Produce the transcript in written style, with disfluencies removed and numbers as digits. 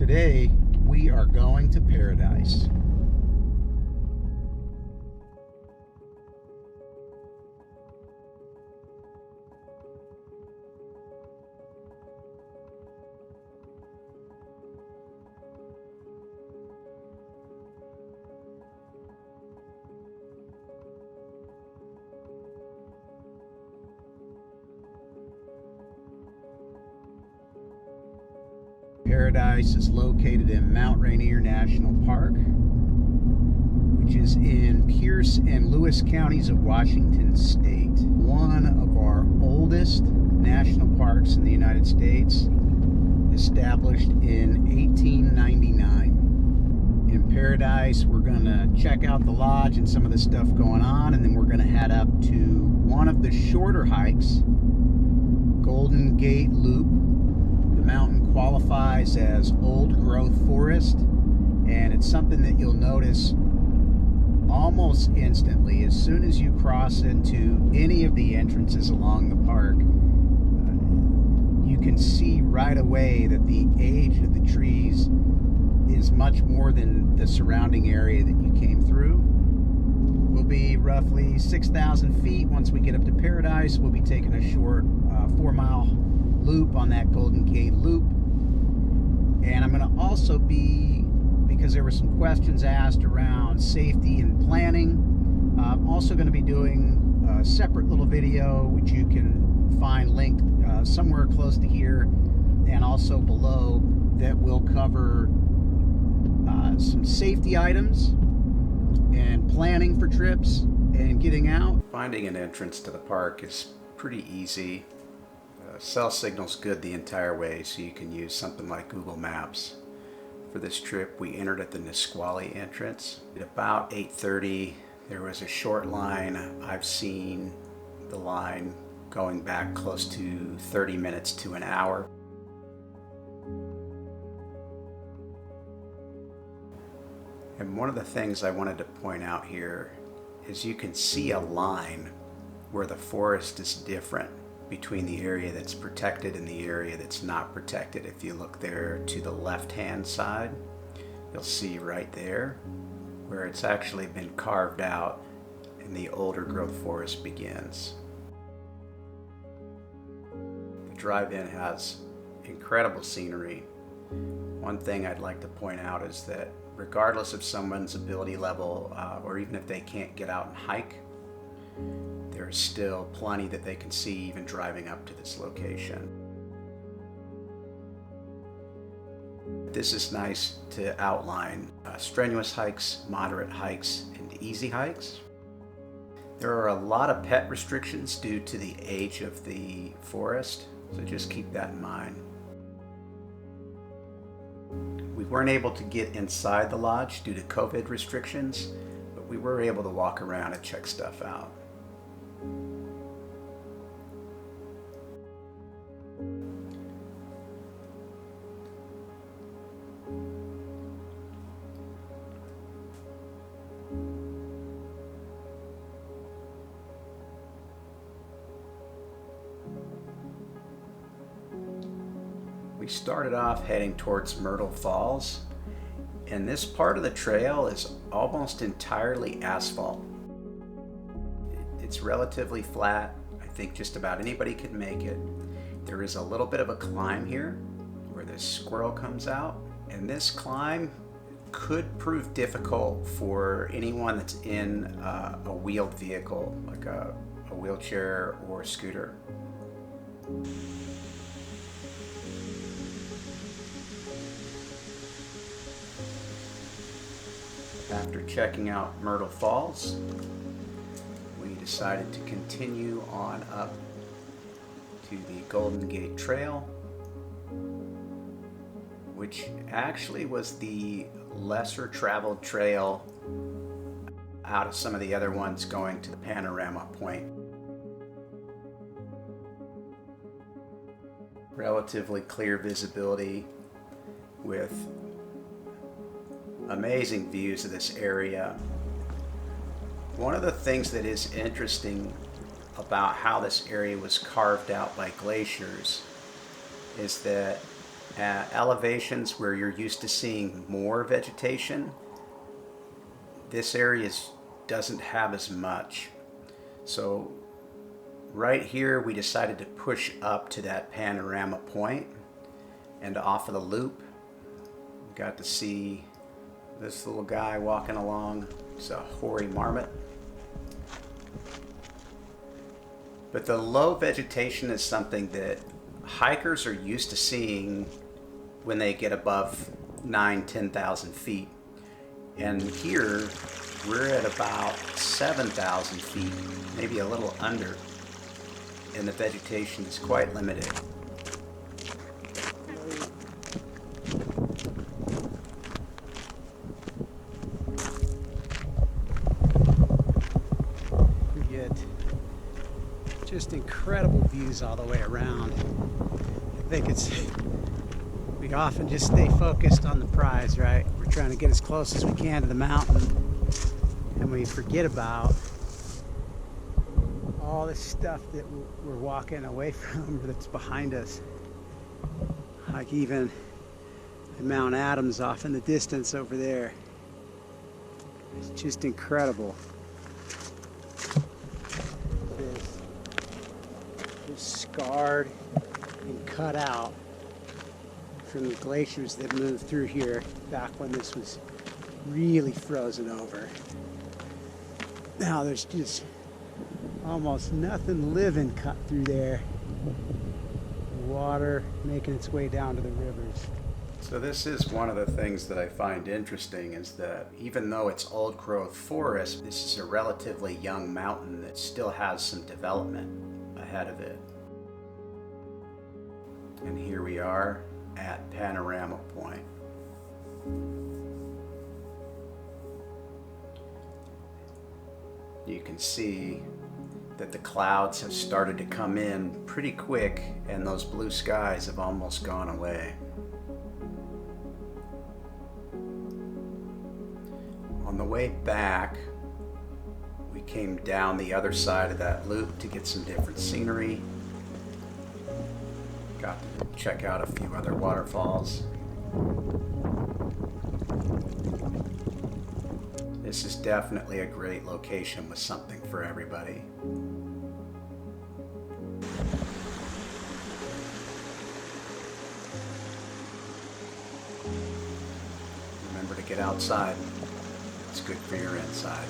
Today, we are going to paradise. Paradise is located in Mount Rainier National Park, which is in Pierce and Lewis counties of Washington State. One of our oldest national parks in the United States, established in 1899. In Paradise, we're going to check out the lodge and some of the stuff going on, and then we're going to head up to one of the shorter hikes, Golden Gate Loop. The mountain qualifies as old growth forest, and it's something that you'll notice almost instantly as soon as you cross into any of the entrances along the park. You can see right away that the age of the trees is much more than the surrounding area that you came through. We'll be roughly 6,000 feet. Once we get up to Paradise, we'll be taking a short 4-mile loop on that Golden Gate Loop. And I'm going to also be, because there were some questions asked around safety and planning, I'm also going to be doing a separate little video which you can find linked somewhere close to here and also below, that will cover some safety items and planning for trips and getting out. Finding an entrance to the park is pretty easy. Cell signal's good the entire way, so you can use something like Google Maps. For this trip, we entered at the Nisqually entrance. At about 8:30, there was a short line. I've seen the line going back close to 30 minutes to an hour. And one of the things I wanted to point out here is you can see a line where the forest is different between the area that's protected and the area that's not protected. If you look there to the left-hand side, you'll see right there where it's actually been carved out and the older growth forest begins. The drive-in has incredible scenery. One thing I'd like to point out is that regardless of someone's ability level, or even if they can't get out and hike, there's still plenty that they can see even driving up to this location. This is nice to outline strenuous hikes, moderate hikes, and easy hikes. There are a lot of pet restrictions due to the age of the forest, so just keep that in mind. We weren't able to get inside the lodge due to COVID restrictions, but we were able to walk around and check stuff out. We started off heading towards Myrtle Falls, and this part of the trail is almost entirely asphalt. It's relatively flat. I think just about anybody could make it. There is a little bit of a climb here where this squirrel comes out, and this climb could prove difficult for anyone that's in a wheeled vehicle, like a wheelchair or a scooter. After checking out Myrtle Falls, we decided to continue on up to the Golden Gate Trail, which actually was the lesser traveled trail out of some of the other ones going to the Panorama Point. Relatively clear visibility with amazing views of this area. One of the things that is interesting about how this area was carved out by glaciers is that At elevations where you're used to seeing more vegetation, this area doesn't have as much. So right here we decided to push up to that Panorama Point, and off of the loop we got to see this little guy walking along. It's a hoary marmot. But the low vegetation is something that hikers are used to seeing when they get above 10,000 feet. And here we're at about 7,000 feet, maybe a little under, and the vegetation is quite limited. We get just incredible views all the way around. I think we often just stay focused on the prize, right? We're trying to get as close as we can to the mountain, and we forget about all this stuff that we're walking away from that's behind us. Like even Mount Adams off in the distance over there. It's just incredible. This scarred and cut out from the glaciers that moved through here back when this was really frozen over. Now there's just almost nothing living cut through there. Water making its way down to the rivers. So this is one of the things that I find interesting, is that even though it's old growth forest, this is a relatively young mountain that still has some development ahead of it. And here we are at Panorama Point. You can see that the clouds have started to come in pretty quick, and those blue skies have almost gone away. On the way back, we came down the other side of that loop to get some different scenery. Got to check out a few other waterfalls. This is definitely a great location with something for everybody. Remember to get outside. It's good for your inside.